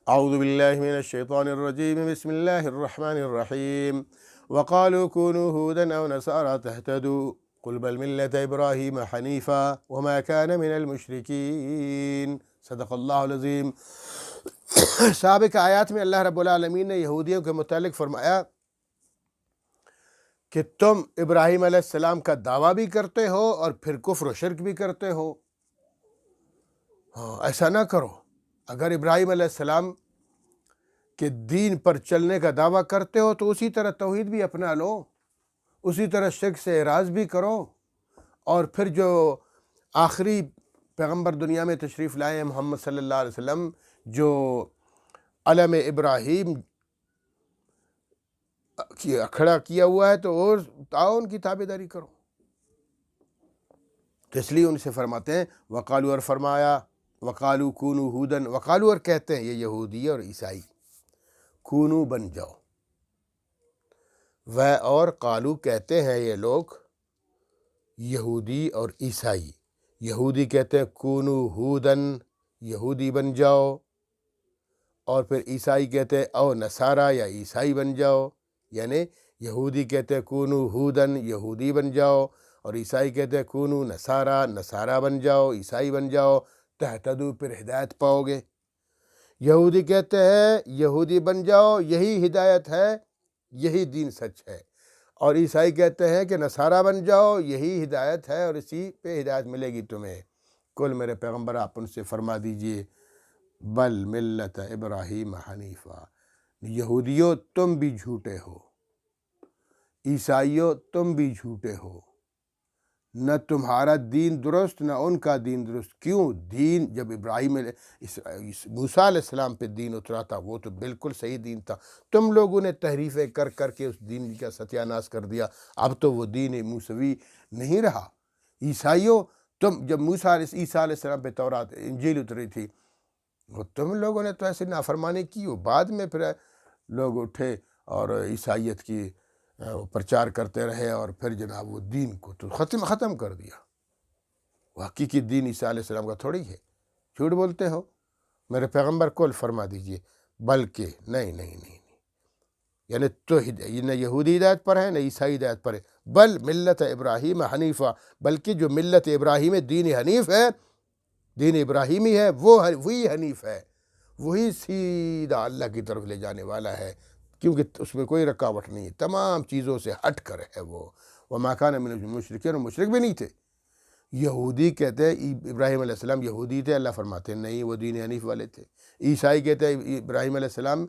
اعوذ باللہ من الشیطان الرجیم بسم اللہ الرحمن الرحیم وقالوا كونوا هودا او نصارى تهتدوا قل بل ملة ابراہیم حنیفا وما كان من المشرکین۔ صدق اللہ العظیم۔ سابق آیات میں اللہ رب العالمین نے یہودیوں کے متعلق فرمایا کہ تم ابراہیم علیہ السلام کا دعویٰ بھی کرتے ہو اور پھر کفر و شرک بھی کرتے ہو۔ ایسا نہ کرو۔ اگر ابراہیم علیہ السلام کے دین پر چلنے کا دعویٰ کرتے ہو تو اسی طرح توحید بھی اپنا لو، اسی طرح شرک سے اعراض بھی کرو، اور پھر جو آخری پیغمبر دنیا میں تشریف لائے محمد صلی اللہ علیہ وسلم، جو علم ابراہیم کھڑا کیا ہوا ہے، تو اور آؤ ان کی تابعداری کرو۔ تو اس لیے ان سے فرماتے ہیں وقالو، اور فرمایا وقالو کونو ہودن، وقالو اور کہتے ہیں یہ یہودی اور عیسائی، کونو بن جاؤ، وہ اور قالو کہتے ہیں یہ لوگ یہودی اور عیسائی۔ یہودی کہتے ہیں کونو ہودن، یہودی بن جاؤ، اور پھر عیسائی کہتے ہیں او نصارا، یا عیسائی بن جاؤ۔ یعنی یہودی کہتے ہیں کونو ہودن، یہودی بن جاؤ، اور عیسائی کہتے ہیں کونو نصارا، نصارا بن جاؤ، عیسائی بن جاؤ، تہتدو پھر ہدایت پاؤ گے۔ یہودی کہتے ہیں یہودی بن جاؤ، یہی ہدایت ہے، یہی دین سچ ہے، اور عیسائی کہتے ہیں کہ نصارا بن جاؤ، یہی ہدایت ہے اور اسی پہ ہدایت ملے گی تمہیں۔ کل میرے پیغمبر آپ ان سے فرما دیجئے بل ملت ابراہیم حنیفا، یہودیوں تم بھی جھوٹے ہو، عیسائیوں تم بھی جھوٹے ہو، نہ تمہارا دین درست نہ ان کا دین درست۔ کیوں؟ دین جب موسیٰ علیہ السلام پہ دین اترا تھا وہ تو بالکل صحیح دین تھا، تم لوگوں نے تحریفیں کر کر کے اس دین کا ستیہ ناش کر دیا، اب تو وہ دین موسوی نہیں رہا۔ عیسائیوں تم جب عیسیٰ علیہ السلام پہ تورات انجیل اتری تھی، وہ تم لوگوں نے تو ایسے نافرمانی کی، وہ بعد میں پھر لوگ اٹھے اور عیسائیت کی پرچار کرتے رہے، اور پھر جناب وہ دین کو تو ختم کر دیا۔ وہ حقیقی دین عیسیٰ علیہ السلام کا تھوڑی ہے، جھوٹ بولتے ہو۔ میرے پیغمبر کو فرما دیجئے بلکہ نہیں، یعنی تو نہ یہودی ہدایت پر ہے نہ عیسائی ہدایت پر ہے، بل ملت ابراہیم حنیفہ، بلکہ جو ملت ابراہیم ہے، دین حنیف ہے، دین ابراہیمی ہے، وہی حنیف ہے، وہی سیدھا اللہ کی طرف لے جانے والا ہے، کیونکہ اس میں کوئی رکاوٹ نہیں ہے، تمام چیزوں سے ہٹ کر ہے وہ۔ وما کان من المشرکین، اور مشرک بھی نہیں تھے۔ یہودی کہتے ہیں ابراہیم علیہ السلام یہودی تھے، اللہ فرماتے ہیں نہیں، وہ دین حنیف والے تھے۔ عیسائی کہتے ہیں ابراہیم علیہ السلام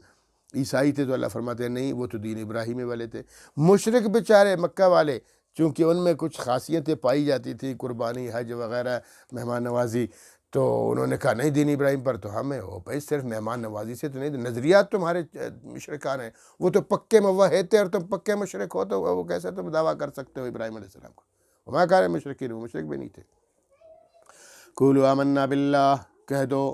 عیسائی تھے، تو اللہ فرماتے ہیں نہیں، وہ تو دین ابراہیمی والے تھے۔ مشرک بیچارے مکہ والے، چونکہ ان میں کچھ خاصیتیں پائی جاتی تھی، قربانی، حج وغیرہ، مہمان نوازی، تو انہوں نے کہا نہیں دین ابراہیم پر تو ہمیں ہو بھائی، صرف مہمان نوازی سے تو نہیں، نظریات تمہارے مشرکان ہیں، وہ تو پکے موحد تھے اور تم پکے مشرک ہو، تو وہ کیسے تم دعویٰ کر سکتے ہو ابراہیم علیہ السلام کو؟ وما کان مشرکین، وہ مشرک بھی نہیں تھے۔ قولوا آمنا باللہ، کہہ دو،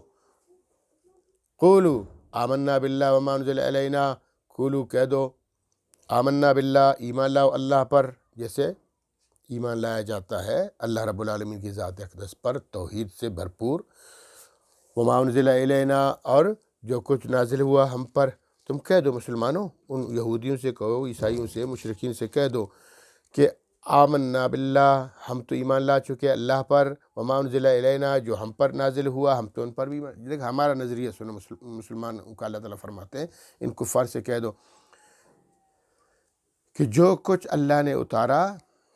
قولوا آمنا باللہ وما انزل الینا، قولوا کہہ دو آمنا باللہ، ایمان لاؤ اللہ پر، جیسے ایمان لایا جاتا ہے اللہ رب العالمین کی ذات اقدس پر توحید سے بھرپور۔ وما انزل الینا، اور جو کچھ نازل ہوا ہم پر، تم کہہ دو مسلمانوں، ان یہودیوں سے کہو، عیسائیوں سے، مشرکین سے کہہ دو کہ آمنا باللہ، ہم تو ایمان لا چکے اللہ پر، وما انزل الینا، جو ہم پر نازل ہوا ہم تو ان پر بھی دیکھ ہمارا نظریہ سنو، مسلمان کا اللہ تعالیٰ فرماتے ہیں ان کفار سے کہہ دو کہ جو کچھ اللہ نے اتارا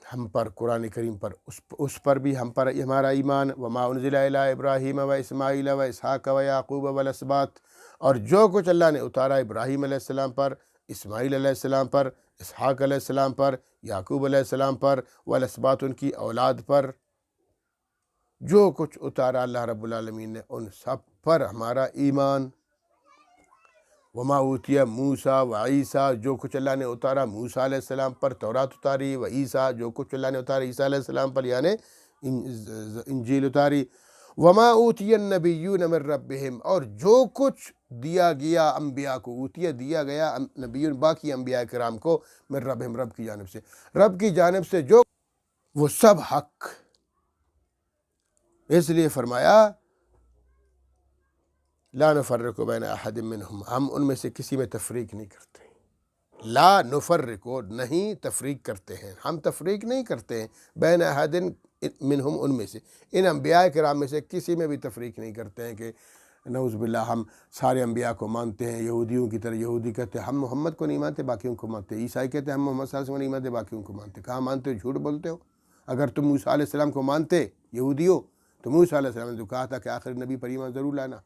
ہم پر قرآن کریم پر، اس پر بھی ہم پر ہمارا ایمان۔ وما انزل الی ابراہیم و اسماعیل و اسحاق و یعقوب والاسباط، اور جو کچھ اللہ نے اتارا ابراہیم علیہ السلام پر، اسماعیل علیہ السلام پر، اسحاق علیہ السلام پر، یعقوب علیہ السلام پر، والاسباط ان کی اولاد پر، جو کچھ اتارا اللہ رب العالمین نے ان سب پر ہمارا ایمان۔ وما اوتیہ موسیٰ و عیسیٰ، جو کچھ اللہ نے اتارا موسیٰ علیہ السلام پر، تورات اتاری، و عیسیٰ، جو کچھ اللہ نے اتارا عیسیٰ علیہ السلام پر، یعنی انجیل اتاری۔ وما اوتی النبیون من ربہم، اور جو کچھ دیا گیا انبیاء کو، اوتیہ دیا گیا نبیون باقی انبیاء کرام کو، من ربہم رب کی جانب سے، رب کی جانب سے جو وہ سب حق۔ اس لیے فرمایا لا نفرق بین احد منہم، ہم ان میں سے کسی میں تفریق نہیں کرتے، لا نفرق نہیں تفریق کرتے ہیں، ہم تفریق نہیں کرتے ہیں بین احد منہم ان میں سے، ان انبیاء کرام میں سے کسی میں بھی تفریق نہیں کرتے ہیں کہ نعوذ باللہ ہم سارے انبیاء کو مانتے ہیں، یہودیوں کی طرح یہودی کہتے ہیں ہم محمد کو نہیں مانتے باقیوں کو مانتے، عیسائی کہتے ہیں ہم محمد صلی اللہ علیہ وسلم کو نہیں مانتے باقیوں کو مانتے، کہاں مانتے ہو؟ جھوٹ بولتے ہو۔ اگر تم موسیٰ علیہ السلام کو مانتے یہودیوں تو موسیٰ علیہ السلام نے تو کہا تھا کہ آخر نبی پر ایمان ضرور لانا،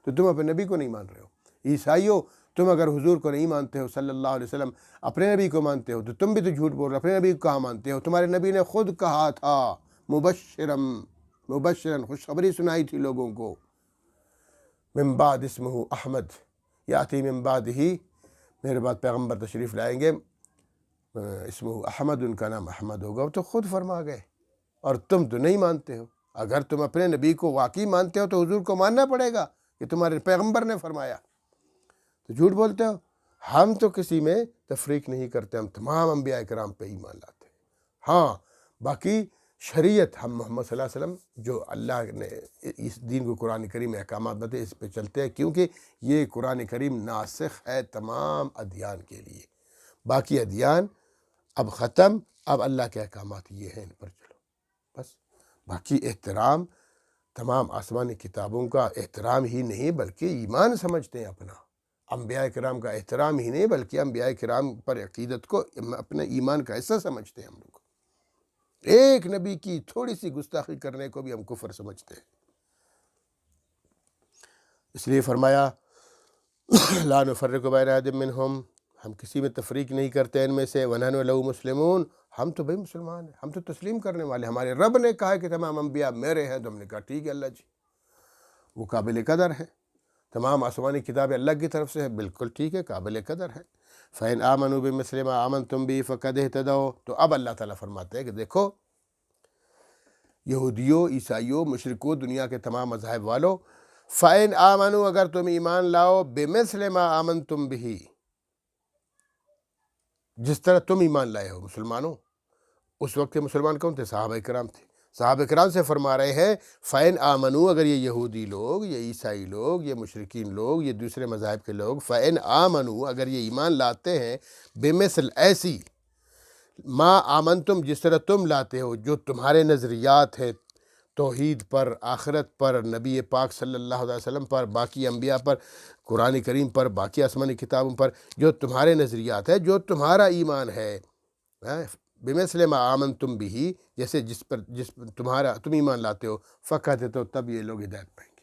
تو تم اپنے نبی کو نہیں مان رہے ہو۔ عیسائیوں تم اگر حضور کو نہیں مانتے ہو صلی اللہ علیہ وسلم، اپنے نبی کو مانتے ہو تو تم بھی تو جھوٹ بول رہے ہو، اپنے نبی کو کہاں مانتے ہو؟ تمہارے نبی نے خود کہا تھا مبشرن خوشخبری سنائی تھی لوگوں کو، من بعد اسمہ احمد یاتی من بعد ہی، میرے بعد پیغمبر تشریف لائیں گے اسمہ احمد، ان کا نام احمد ہوگا، وہ تو خود فرما گئے، اور تم تو نہیں مانتے ہو۔ اگر تم اپنے نبی کو واقعی مانتے ہو تو حضور کو ماننا پڑے گا کہ تمہارے پیغمبر نے فرمایا، تو جھوٹ بولتے ہو۔ ہم تو کسی میں تفریق نہیں کرتے، ہم تمام انبیاء کرام پہ ایمان لاتے ہیں۔ ہاں باقی شریعت ہم محمد صلی اللہ علیہ وسلم جو اللہ نے اس دین کو قرآن کریم میں احکامات بتے اس پہ چلتے ہیں، کیونکہ یہ قرآن کریم ناسخ ہے تمام ادیان کے لیے، باقی ادیان اب ختم، اب اللہ کے احکامات یہ ہیں، ان پر چلو بس۔ باقی احترام تمام آسمانی کتابوں کا احترام ہی نہیں بلکہ ایمان سمجھتے ہیں اپنا، انبیاء کرام کا احترام ہی نہیں بلکہ انبیاء کرام پر عقیدت کو اپنے ایمان کا حصہ سمجھتے ہیں ہم لوگ، ایک نبی کی تھوڑی سی گستاخی کرنے کو بھی ہم کفر سمجھتے ہیں۔ اس لیے فرمایا لا نفرق بین احد منہم، ہم کسی میں تفریق نہیں کرتے ان میں سے، ونحن لہ مسلمون، ہم تو بھائی مسلمان ہیں، ہم تو تسلیم کرنے والے، ہمارے رب نے کہا کہ تمام انبیاء میرے ہیں، تو ہم نے کہا ٹھیک ہے اللہ جی، وہ قابل قدر ہے، تمام آسمانی کتابیں اللہ کی طرف سے ہے، بالکل ٹھیک ہے، قابل قدر ہے۔ فَإِنْ آمَنُوا بِمِثْلِ مَا آمَنْتُمْ بِهِ فَقَدِ اهْتَدَوْا، تو اب اللہ تعالیٰ فرماتے ہیں کہ دیکھو یہودیوں، عیسائیوں، مشرکوں، دنیا کے تمام مذاہب والوں، فَإِنْ آمَنُوا، اگر تم ایمان لاؤ، بِمِثْلِ مَا آمَنْتُمْ بِهِ، جس طرح تم ایمان لائے ہو مسلمانوں۔ اس وقت کے مسلمان کون تھے؟ صحابہ کرام تھے۔ صحابہ کرام سے فرما رہے ہیں فَإِنْ آمَنُوا، اگر یہ یہودی لوگ، یہ عیسائی لوگ، یہ مشرکین لوگ، یہ دوسرے مذاہب کے لوگ، فَإِنْ آمَنُوا، اگر یہ ایمان لاتے ہیں، بِمِثْل ایسی، ما آمنتم، جس طرح تم لاتے ہو، جو تمہارے نظریات ہیں توحید پر، آخرت پر، نبی پاک صلی اللہ علیہ وسلم پر، باقی انبیاء پر، قرآن کریم پر، باقی آسمانی کتابوں پر، جو تمہارے نظریات ہے، جو تمہارا ایمان ہے، بِمِثْلِ مَا آمَنْتُمْ بِهِ، جیسے جس پر تم ایمان لاتے ہو، فقط تو تب یہ لوگ ہدایت پائیں گے۔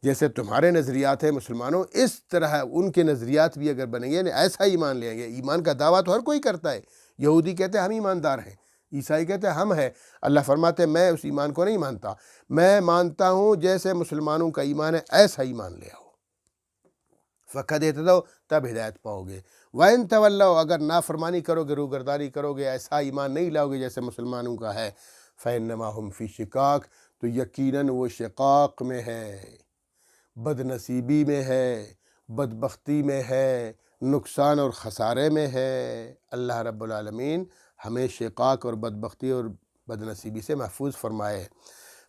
جیسے تمہارے نظریات ہیں مسلمانوں، اس طرح ان کے نظریات بھی اگر بنیں گے، یعنی ایسا ایمان لیں گے۔ ایمان کا دعویٰ تو ہر کوئی کرتا ہے، یہودی کہتے ہیں ہم ایماندار ہیں، عیسائی کہتے ہیں ہم ہیں، اللہ فرماتے ہیں میں اس ایمان کو نہیں مانتا، میں مانتا ہوں جیسے مسلمانوں کا ایمان ہے ایسا ایمان لے آؤ، فقط اہتدوا، تب ہدایت پاؤ گے۔ وَإِن تَوَلَّوْا، اگر نافرمانی کرو گے، روگردانی کرو گے، ایسا ایمان نہیں لاؤ گے جیسے مسلمانوں کا ہے، فَإِنَّمَا هُمْ فِي شِقَاقٍ، تو یقیناً وہ شقاق میں ہے، بد نصیبی میں ہے، بدبختی میں ہے، نقصان اور خسارے میں ہے۔ اللہ رب العالمین ہمیں شقاق اور بدبختی اور بد نصیبی سے محفوظ فرمائے۔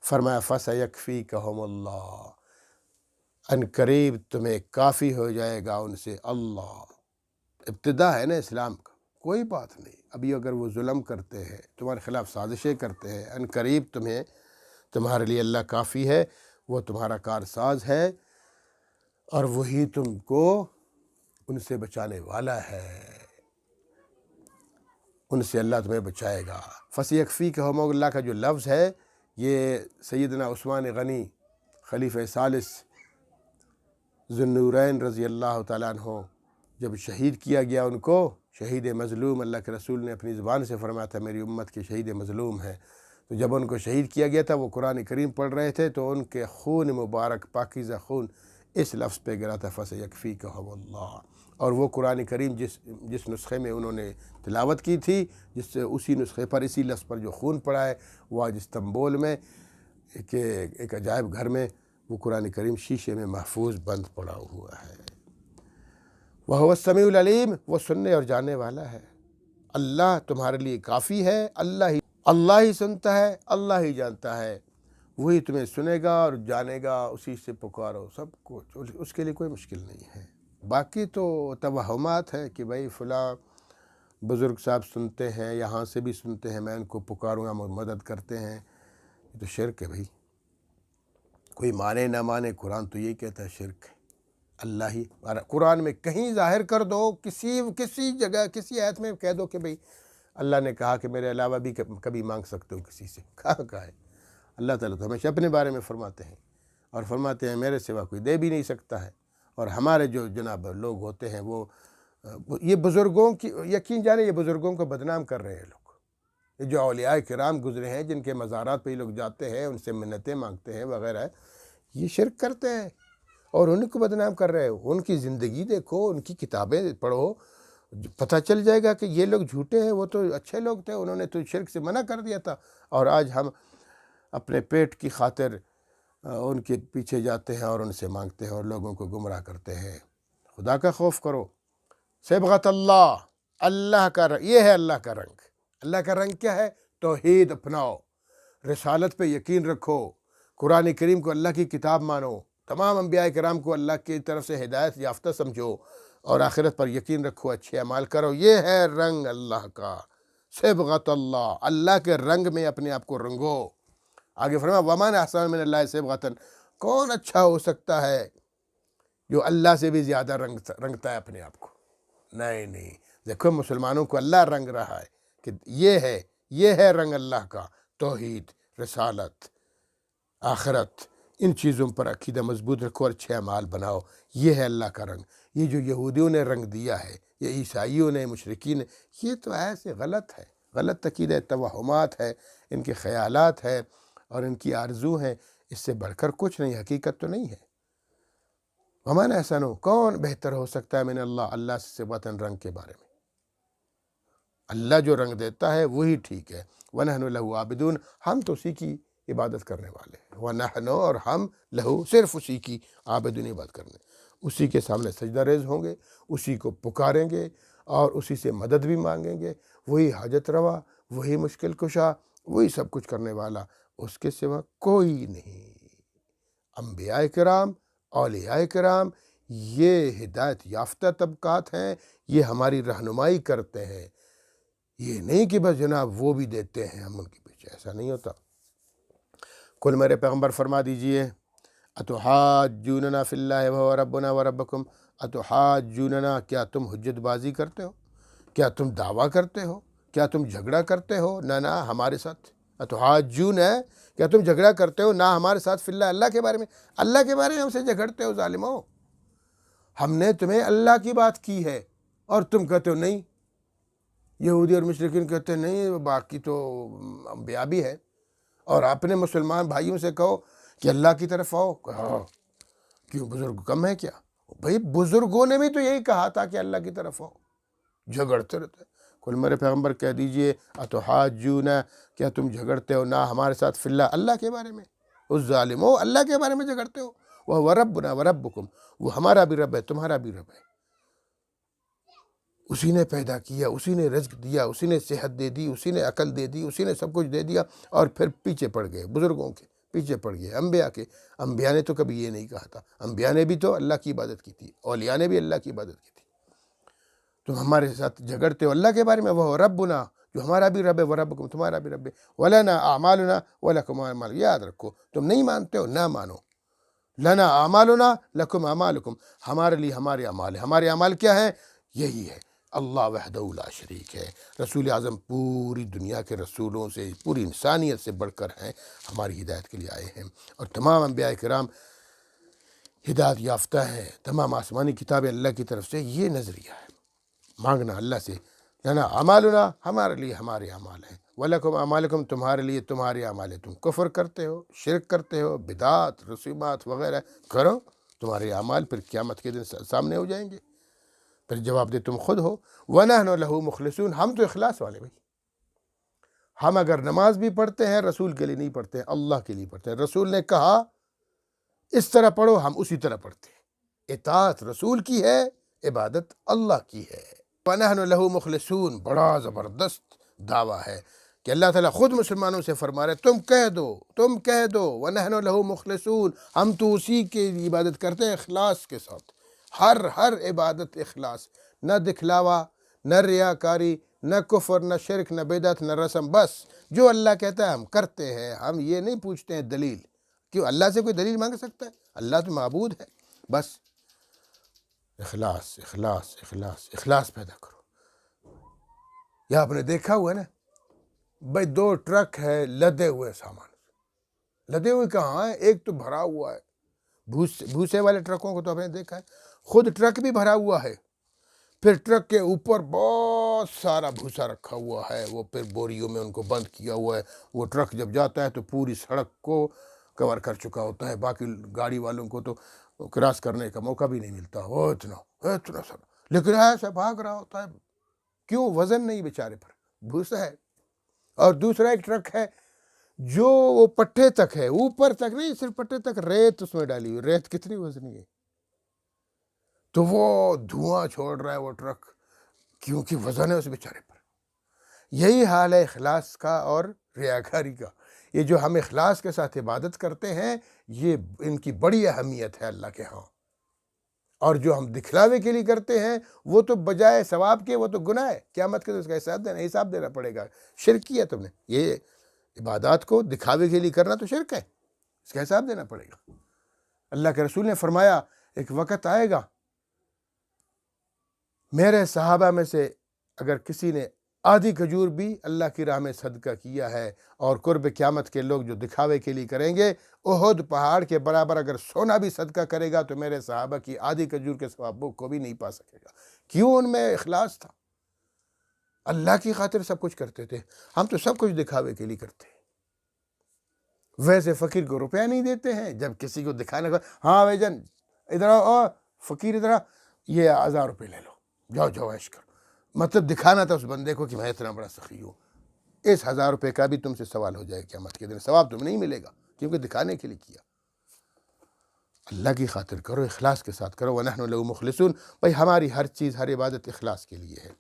فرمایا فَسَيَكْفِيكَهُمُ اللَّهُ، ان قریب تمہیں کافی ہو جائے گا ان سے اللہ۔ ابتدا ہے نا اسلام کا، کوئی بات نہیں، ابھی اگر وہ ظلم کرتے ہیں، تمہارے خلاف سازشیں کرتے ہیں، ان قریب تمہارے لیے اللہ کافی ہے، وہ تمہارا کارساز ہے، اور وہی تم کو ان سے بچانے والا ہے، ان سے اللہ تمہیں بچائے گا۔ فَسَيَكْفِيكَهُمُ، اللہ کا جو لفظ ہے یہ سیدنا عثمان غنی خلیفہ ثالث ذو النورین رضی اللہ تعالیٰ عنہ جب شہید کیا گیا، ان کو شہید مظلوم، اللہ کے رسول نے اپنی زبان سے فرمایا تھا میری امت کے شہید مظلوم ہیں، تو جب ان کو شہید کیا گیا تھا وہ قرآن کریم پڑھ رہے تھے تو ان کے خون مبارک، پاکیزہ خون اس لفظ پہ گرا تھا فَسَيَكْفِيكَهُمُ اللَّهُ، اور وہ قرآن کریم جس نسخے میں انہوں نے تلاوت کی تھی، جس سے اسی نسخے پر، اسی لفظ پر جو خون پڑا ہے، وہ آج استنبول میں ایک عجائب گھر میں وہ قرآن کریم شیشے میں محفوظ بند پڑا ہوا ہے۔ وَهُوَ السَّمِيعُ الْعَلِيمُ، وہ سننے اور جاننے والا ہے۔ اللہ تمہارے لیے کافی ہے، اللہ ہی سنتا ہے، اللہ ہی جانتا ہے۔ وہی تمہیں سنے گا اور جانے گا، اسی سے پکارو سب کچھ، اس کے لیے کوئی مشکل نہیں ہے۔ باقی تو توہمات ہے کہ بھائی فلاں بزرگ صاحب سنتے ہیں، یہاں سے بھی سنتے ہیں، میں ان کو پکاروں گا، مدد کرتے ہیں، یہ تو شرک ہے بھائی۔ کوئی مانے نہ مانے، قرآن تو یہی کہتا ہے شرک ہے۔ اللہ ہی قرآن میں کہیں ظاہر کر دو، کسی جگہ کسی آیت میں کہہ دو کہ بھئی اللہ نے کہا کہ میرے علاوہ بھی کبھی مانگ سکتے ہو کسی سے، کہاں ہے؟ اللہ تعالیٰ تو ہمیشہ اپنے بارے میں فرماتے ہیں، اور فرماتے ہیں میرے سوا کوئی دے بھی نہیں سکتا ہے۔ اور ہمارے جو جناب لوگ ہوتے ہیں وہ یہ بزرگوں کی، یقین جانے یہ بزرگوں کو بدنام کر رہے ہیں لوگ۔ یہ جو اولیاء کرام گزرے ہیں، جن کے مزارات پہ یہ لوگ جاتے ہیں، ان سے منتیں مانگتے ہیں وغیرہ، یہ شرک کرتے ہیں اور ان کو بدنام کر رہے ہو۔ ان کی زندگی دیکھو، ان کی کتابیں پڑھو، پتہ چل جائے گا کہ یہ لوگ جھوٹے ہیں، وہ تو اچھے لوگ تھے، انہوں نے تو شرک سے منع کر دیا تھا، اور آج ہم اپنے پیٹ کی خاطر ان کے پیچھے جاتے ہیں اور ان سے مانگتے ہیں اور لوگوں کو گمراہ کرتے ہیں۔ خدا کا خوف کرو۔ صبغت اللہ، اللہ کا رنگ، یہ ہے اللہ کا رنگ۔ اللہ کا رنگ کیا ہے؟ توحید اپناؤ، رسالت پہ یقین رکھو، قرآن کریم کو اللہ کی کتاب مانو، تمام انبیاء کرام کو اللہ کی طرف سے ہدایت یافتہ سمجھو، اور آخرت پر یقین رکھو، اچھے اعمال کرو۔ یہ ہے رنگ اللہ کا، صبغت اللہ، اللہ کے رنگ میں اپنے آپ کو رنگو۔ آگے فرمایا وَمَنْ أَحْسَنُ مِنَ اللَّهِ صِبْغَةً، کون اچھا ہو سکتا ہے جو اللہ سے بھی زیادہ رنگتا ہے اپنے آپ کو؟ نہیں، دیکھو مسلمانوں کو اللہ رنگ رہا ہے کہ یہ ہے رنگ اللہ کا، توحید، رسالت، آخرت، ان چیزوں پر عقیدہ مضبوط رکھو اور اچھے اعمال بناؤ۔ یہ ہے اللہ کا رنگ۔ یہ جو یہودیوں نے رنگ دیا ہے، یہ عیسائیوں نے، مشرکین نے، یہ تو ایسے غلط ہے، غلط عقیدہ، توہمات ہے، ان کے خیالات ہے اور ان کی آرزو ہیں، اس سے بڑھ کر کچھ نہیں، حقیقت تو نہیں ہے۔ وَمَنْ أَحْسَنُ، کون بہتر ہو سکتا ہے من اللہ سے صبغةً، رنگ کے بارے میں؟ اللہ جو رنگ دیتا ہے وہی ٹھیک ہے۔ وَنَحْنُ لَهُ عَابِدُونَ، ہم تو اسی کی عبادت کرنے والے ہیں۔ وَنَحْنُ، اور ہم، لہو، صرف اسی کی، عابدون، عبادت کرنے، اسی کے سامنے سجدہ ریز ہوں گے، اسی کو پکاریں گے اور اسی سے مدد بھی مانگیں گے۔ وہی حاجت روا، وہی مشکل کشا، وہی سب کچھ کرنے والا، اس کے سوا کوئی نہیں۔ انبیاء کرام، اولیاء کرام، یہ ہدایت یافتہ طبقات ہیں، یہ ہماری رہنمائی کرتے ہیں۔ یہ نہیں کہ بس جناب وہ بھی دیتے ہیں ہم ان کے پیچھے، ایسا نہیں ہوتا۔ کل میرے پیغمبر فرما دیجئے اتحاجوننا فی اللہ وہو ربنا وربکم، اتحاجوننا، کیا تم حجت بازی کرتے ہو؟ کیا تم دعویٰ کرتے ہو؟ کیا تم جھگڑا کرتے ہو؟ نہ ہمارے ساتھ، اتحاجون ہے، کیا تم جھگڑا کرتے ہو؟ نہ ہمارے ساتھ فی اللہ، اللہ کے بارے میں، اللہ کے بارے میں ہم سے جھگڑتے ہو ظالموں۔ ہم نے تمہیں اللہ کی بات کی ہے اور تم کہتے ہو نہیں۔ یہودی اور مشرکین کہتے ہیں نہیں، باقی تو انبیاء بھی ہے، اور اپنے مسلمان بھائیوں سے کہو کہ اللہ کی طرف آؤ، کہا کیوں بزرگ کم ہے کیا؟ بھئی بزرگوں نے بھی تو یہی کہا تھا کہ اللہ کی طرف آؤ، جھگڑتے رہتے۔ کل میرے پیغمبر کہہ دیجئے اتحاجون، کیا تم جھگڑتے ہو نہ ہمارے ساتھ فی اللہ، اللہ کے بارے میں؟ اس ظالموں، اللہ کے بارے میں جھگڑتے ہو۔ وہ ربنا وربکم، وہ ہمارا بھی رب ہے، تمہارا بھی رب ہے۔ اسی نے پیدا کیا، اسی نے رزق دیا، اسی نے صحت دے دی، اسی نے عقل دے دی، اسی نے سب کچھ دے دیا، اور پھر پیچھے پڑ گئے بزرگوں کے، پیچھے پڑ گئے انبیاء کے۔ انبیاء نے تو کبھی یہ نہیں کہا تھا، انبیاء نے بھی تو اللہ کی عبادت کی تھی، اولیاء نے بھی اللہ کی عبادت کی تھی۔ تم ہمارے ساتھ جھگڑتے ہو اللہ کے بارے میں، وہ ربنا، جو ہمارا بھی رب ہے، وربکم، تمہارا بھی رب ہے، ولنا اعمالنا ولکم اعمال، یاد رکھو، تم نہیں مانتے ہو نہ مانو، لنا اعمالنا لکم اعمالکم، ہمارے لیے ہمارے اعمال ہیں۔ ہمارے اعمال کیا ہیں؟ یہی ہے، اللہ وحدہ لا شریک ہے۔ رسول اعظم پوری دنیا کے رسولوں سے، پوری انسانیت سے بڑھ کر ہیں، ہماری ہدایت کے لیے آئے ہیں، اور تمام انبیاء کرام ہدایت یافتہ ہیں۔ تمام آسمانی کتابیں اللہ کی طرف سے، یہ نظریہ ہے، مانگنا اللہ سے، لنا اعمالنا، ہمارے لیے ہمارے اعمال ہیں، ولکم اعمالکم، تمہارے لیے تمہارے اعمال ہیں۔ تم کفر کرتے ہو، شرک کرتے ہو، بدعات، رسومات وغیرہ کرو، تمہارے اعمال پھر قیامت کے دن سامنے ہو جائیں گے، پھر جواب دے تم خود ہو۔ وَنَحْنُ لَهُ مُخْلِصُونَ، ہم تو اخلاص والے بھائی، ہم اگر نماز بھی پڑھتے ہیں رسول کے لیے نہیں پڑھتے ہیں، اللہ کے لیے پڑھتے ہیں۔ رسول نے کہا اس طرح پڑھو، ہم اسی طرح پڑھتے ہیں۔ اطاعت رسول کی ہے، عبادت اللہ کی ہے۔ وَنَحْنُ لَهُ مُخْلِصُونَ، بڑا زبردست دعویٰ ہے کہ اللہ تعالیٰ خود مسلمانوں سے فرما رہے تم کہہ دو وَنَحْنُ لَهُ مُخْلِصُونَ، ہم تو اسی کی عبادت کرتے ہیں اخلاص کے ساتھ، ہر عبادت اخلاص، نہ دکھلاوا، نہ ریاکاری، نہ کفر، نہ شرک، نہ بدعت، نہ رسم، بس جو اللہ کہتا ہے ہم کرتے ہیں، ہم یہ نہیں پوچھتے ہیں دلیل، کیوں اللہ سے کوئی دلیل مانگ سکتا ہے؟ اللہ تو معبود ہے، بس اخلاص اخلاص اخلاص اخلاص پیدا کرو۔ یا آپ نے دیکھا ہوا ہے نا بھائی 2 ٹرک ہے لدے ہوئے سامان، لدے ہوئے کہاں ہے، ایک تو بھرا ہوا ہے، بھوسے والے ٹرکوں کو تو آپ نے دیکھا ہے، خود ٹرک بھی بھرا ہوا ہے، پھر ٹرک کے اوپر بہت سارا بھوسا رکھا ہوا ہے، وہ پھر بوریوں میں ان کو بند کیا ہوا ہے، وہ ٹرک جب جاتا ہے تو پوری سڑک کو کور کر چکا ہوتا ہے، باقی گاڑی والوں کو تو کراس کرنے کا موقع بھی نہیں ملتا، وہ اتنا سارا، لیکن ایسا بھاگ رہا ہوتا ہے، کیوں؟ وزن نہیں بیچارے پر، بھوسا ہے۔ اور دوسرا ایک ٹرک ہے جو وہ پٹھے تک ہے، اوپر تک نہیں، صرف پٹھے تک ریت اس میں ڈالی ہوئی، ریت کتنی وزنی ہے، تو وہ دھواں چھوڑ رہا ہے وہ ٹرک، کیونکہ وزن ہے اس بیچارے پر۔ یہی حال ہے اخلاص کا اور ریاکاری کا، یہ جو ہم اخلاص کے ساتھ عبادت کرتے ہیں یہ ان کی بڑی اہمیت ہے اللہ کے ہاں، اور جو ہم دکھلاوے کے لیے کرتے ہیں وہ تو بجائے ثواب کے وہ تو گناہ ہے، قیامت کے اس کا حساب دینا پڑے گا، شرک کیا تم نے، یہ عبادات کو دکھاوے کے لیے کرنا تو شرک ہے، اس کا حساب دینا پڑے گا۔ اللہ کے رسول نے فرمایا ایک وقت آئے گا میرے صحابہ میں سے اگر کسی نے آدھی کھجور بھی اللہ کی راہ میں صدقہ کیا ہے، اور قرب قیامت کے لوگ جو دکھاوے کے لیے کریں گے احد پہاڑ کے برابر اگر سونا بھی صدقہ کرے گا تو میرے صحابہ کی آدھی کھجور کے ثواب کو بھی نہیں پا سکے گا، کیوں؟ ان میں اخلاص تھا، اللہ کی خاطر سب کچھ کرتے تھے، ہم تو سب کچھ دکھاوے کے لیے کرتے ہیں، ویسے فقیر کو روپیہ نہیں دیتے ہیں، جب کسی کو دکھانے کا ہاں بھائی جان ادھر آؤ، فقیر ادھر آ، یہ 1000 روپے لے لو، جاؤ عیش کرو، مطلب دکھانا تھا اس بندے کو کہ میں اتنا بڑا سخی ہوں، اس 1000 روپے کا بھی تم سے سوال ہو جائے قیامت کے دن، ثواب تم نہیں ملے گا کیونکہ دکھانے کے لیے کیا۔ اللہ کی خاطر کرو، اخلاص کے ساتھ کرو، وَنَحْنُ لَهُ مُخْلِصُونَ، بھائی ہماری ہر چیز، ہر عبادت اخلاص کے لیے ہے۔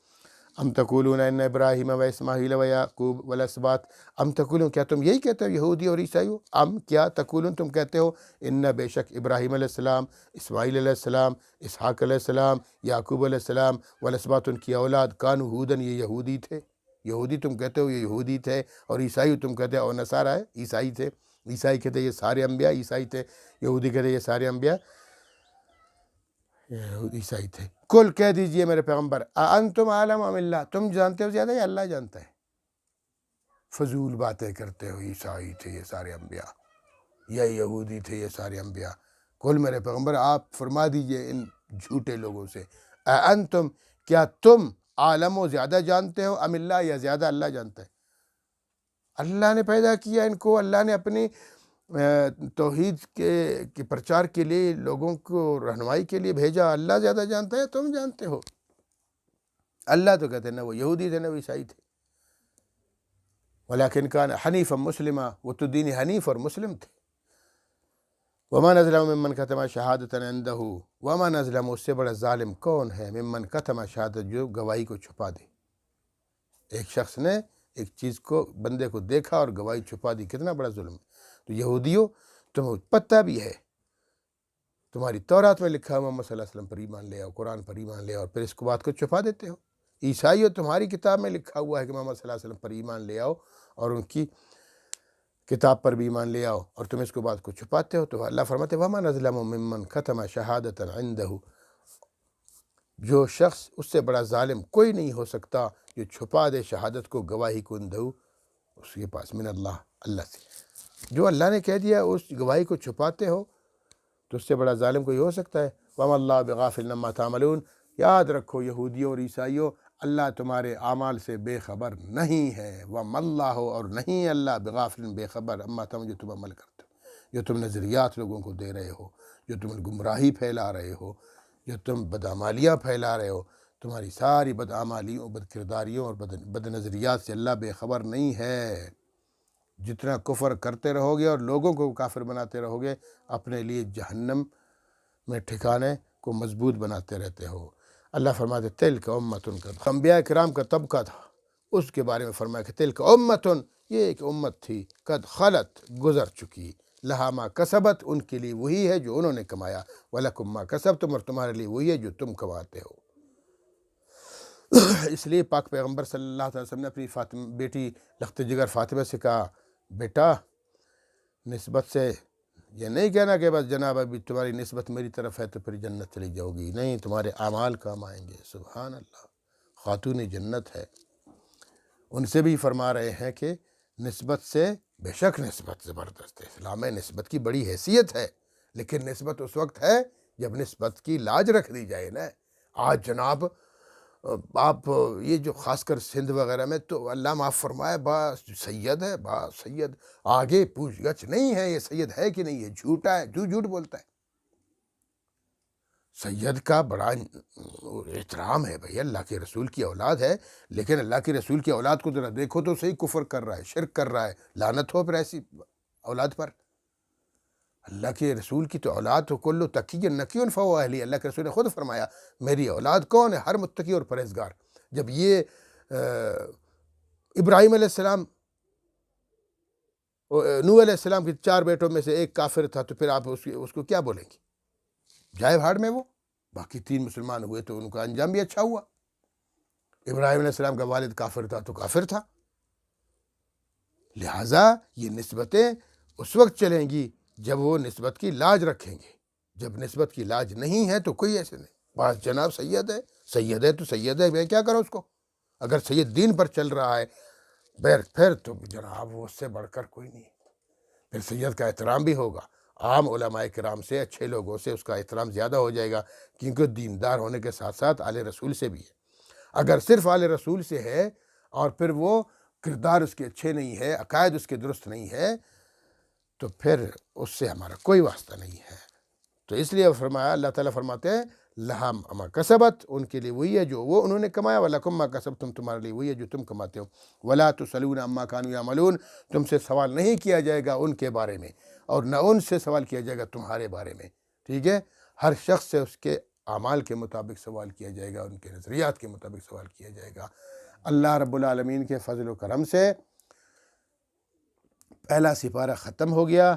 ام تقولون ان ابراہیم و اسماعیل و یعقوب والاسباط، ام تقولون، کیا تم یہی کہتے ہو یہودی اور عیسائیوں، ام کیا تقولون تم کہتے ہو، ان بے شک ابراہیم علیہ السلام، اسماعیل علیہ السلام، اسحاق علیہ السلام، یعقوب علیہ السلام والاسباط ان کی اولاد، کانوا ہودن، یہ یہودی تھے، یہودی تم کہتے ہو یہ یہودی تھے، اور عیسائی تم کہتے ہو اور نصارہ ہے عیسائی تھے، عیسائی کہتے یہ سارے انبیاء عیسائی تھے، یہودی کہتے یہ سارے انبیاء عیسائی تھے۔ کل کہہ دیجئے میرے پیغمبر، انتم عالم ام اللہ، تم جانتے ہو زیادہ یا اللہ جانتا ہے؟ فضول باتیں کرتے ہو، عیسائی تھے یہ سارے انبیاء، یا یہودی تھے یہ سارے انبیاء، کل میرے پیغمبر آپ فرما دیجئے ان جھوٹے لوگوں سے، انتم، کیا تم عالم و زیادہ جانتے ہو ام اللہ، یا زیادہ اللہ جانتا ہے؟ اللہ نے پیدا کیا ان کو، اللہ نے اپنی توحید کے پرچار کے لیے لوگوں کو رہنمائی کے لیے بھیجا، اللہ زیادہ جانتا ہے تم جانتے ہو؟ اللہ تو کہتے ہیں نہ وہ یہودی تھے نہ وہ عیسائی تھے، ولیکن کان حنیفا مسلما، وہ تو دین حنیف اور مسلم تھے۔ وما نظلم ممن کتم شہادتا عنده، وما نظلم، اس سے بڑا ظالم کون ہے، ممن کتم شہادت، جو گواہی کو چھپا دے، ایک شخص نے ایک چیز کو، بندے کو دیکھا اور گواہی چھپا دی، کتنا بڑا ظلم ہے۔ تو یہودیوں تمہیں پتہ بھی ہے، تمہاری تورات میں لکھا ہے محمد صلی اللہ علیہ وسلم پر ایمان لے آؤ، قرآن پر ایمان لے آؤ، اور پھر اس کو بات کو چھپا دیتے ہو۔ عیسائیوں تمہاری کتاب میں لکھا ہوا ہے کہ محمد صلی اللہ علیہ وسلم پر ایمان لے آؤ اور ان کی کتاب پر بھی ایمان لے آؤ، اور تم اس کو بات کو چھپاتے ہو۔ تو اللہ فرماتے ہیں وَمَا نَظْلَمُ مِمَّنْ كَتَمَ شَهَادَةً عِنْدَهُ، جو شخص، اس سے بڑا ظالم کوئی نہیں ہو سکتا جو چھپا دے شہادت کو، گواہی کو، اندہو، اس کے پاس، من اللہ، اللہ سے، جو اللہ نے کہہ دیا اس گواہی کو چھپاتے ہو تو اس سے بڑا ظالم کوئی ہو سکتا ہے؟ وَمَا اللَّهُ بِغَافِلٍ عَمَّا تَعْمَلُونَ، یاد رکھو یہودیوں اور عیسائیوں، اللہ تمہارے اعمال سے بے خبر نہیں ہے، وَمَا اللَّهُ، اور نہیں اللہ، بِغَافِلٍ بے خبر، عَمَّا تَعْمَلُونَ، جو تم عمل کرتے ہو، جو تم نظریات لوگوں کو دے رہے ہو، جو تم گمراہی پھیلا رہے ہو، جو تم بدعمالیاں پھیلا رہے ہو، تمہاری ساری بدعمالیوں، بد کرداریوں اور بد نظریات سے اللہ بے خبر نہیں ہے۔ جتنا کفر کرتے رہو گے اور لوگوں کو کافر بناتے رہو گے، اپنے لیے جہنم میں ٹھکانے کو مضبوط بناتے رہتے ہو۔ اللہ فرماتے تلک امتن کا، انبیاء کرام کا طبقہ تھا، اس کے بارے میں فرمایا کہ تلک امتن، یہ ایک امت تھی، قد خلت، گزر چکی، لہا ما کسبت، ان کے لیے وہی ہے جو انہوں نے کمایا، ولکم ما کسبتم، اور تمہارے لیے وہی ہے جو تم کماتے ہو۔ اس لیے پاک پیغمبر صلی اللہ علیہ وسلم نے اپنی بیٹی لخت جگر فاطمہ سے کہا، بیٹا نسبت سے یہ نہیں کہنا کہ بس جناب ابھی تمہاری نسبت میری طرف ہے تو پھر جنت چلی جاؤ گی، نہیں، تمہارے اعمال کام آئیں گے۔ سبحان اللہ، خاتون جنت ہے۔ ان سے بھی فرما رہے ہیں کہ نسبت سے، بے شک نسبت زبردست ہے، اسلام میں نسبت کی بڑی حیثیت ہے، لیکن نسبت اس وقت ہے جب نسبت کی لاج رکھ دی جائے نا۔ آج جناب آپ یہ جو خاص کر سندھ وغیرہ میں تو اللہ معاف فرمائے، بس سید ہے، بس سید، آگے پوچھ گچھ نہیں ہے، یہ سید ہے کہ نہیں ہے، جھوٹا ہے، جھوٹ بولتا ہے۔ سید کا بڑا احترام ہے بھائی، اللہ کے رسول کی اولاد ہے، لیکن اللہ کے رسول کی اولاد کو ذرا دیکھو تو صحیح، کفر کر رہا ہے، شرک کر رہا ہے، لعنت ہو پھر ایسی اولاد پر۔ اللہ کے رسول کی تو اولاد تو کلو تقی نقی فہو اہلی، اللہ کے رسول نے خود فرمایا میری اولاد کون ہے؟ ہر متقی اور پرہیزگار۔ جب یہ ابراہیم علیہ السلام، نوح علیہ السلام کے 4 بیٹوں میں سے ایک کافر تھا، تو پھر آپ اس کو کیا بولیں گے؟ جائے بھاڑ میں وہ، باقی 3 مسلمان ہوئے تو ان کا انجام بھی اچھا ہوا۔ ابراہیم علیہ السلام کا والد کافر تھا تو کافر تھا۔ لہٰذا یہ نسبتیں اس وقت چلیں گی جب وہ نسبت کی لاج رکھیں گے، جب نسبت کی لاج نہیں ہے تو کوئی ایسے نہیں، بس جناب سید ہے، سید ہے تو سید ہے، میں کیا کروں اس کو؟ اگر سید دین پر چل رہا ہے پھر تو جناب وہ اس سے بڑھ کر کوئی نہیں، پھر سید کا احترام بھی ہوگا، عام علماء کرام سے، اچھے لوگوں سے اس کا احترام زیادہ ہو جائے گا، کیونکہ دیندار ہونے کے ساتھ ساتھ آل رسول سے بھی ہے۔ اگر صرف آل رسول سے ہے اور پھر وہ کردار اس کے اچھے نہیں ہے، عقائد اس کے درست نہیں ہے، تو پھر اس سے ہمارا کوئی واسطہ نہیں ہے۔ تو اس لیے فرمایا، اللہ تعالیٰ فرماتے ہیں لہا ما کسبت، ان کے لیے وہی ہے جو وہ انہوں نے کمایا، ولکم ما کسبتم، تمہارے لیے وہی ہے جو تم کماتے ہو، ولا تسألون عما كانوا يعملون، تم سے سوال نہیں کیا جائے گا ان کے بارے میں، اور نہ ان سے سوال کیا جائے گا تمہارے بارے میں، ٹھیک ہے؟ ہر شخص سے اس کے اعمال کے مطابق سوال کیا جائے گا، ان کے نظریات کے مطابق سوال کیا جائے گا۔ اللہ رب العالمین کے فضل و کرم سے پہلا سپارہ ختم ہو گیا۔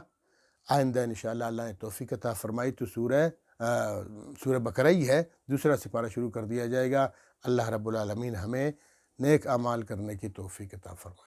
آئندہ انشاءاللہ اللہ نے توفیق عطا فرمائی تو سورہ بقرہ ہی ہے، دوسرا سپارہ شروع کر دیا جائے گا۔ اللہ رب العالمین ہمیں نیک اعمال کرنے کی توفیق عطا فرمائے۔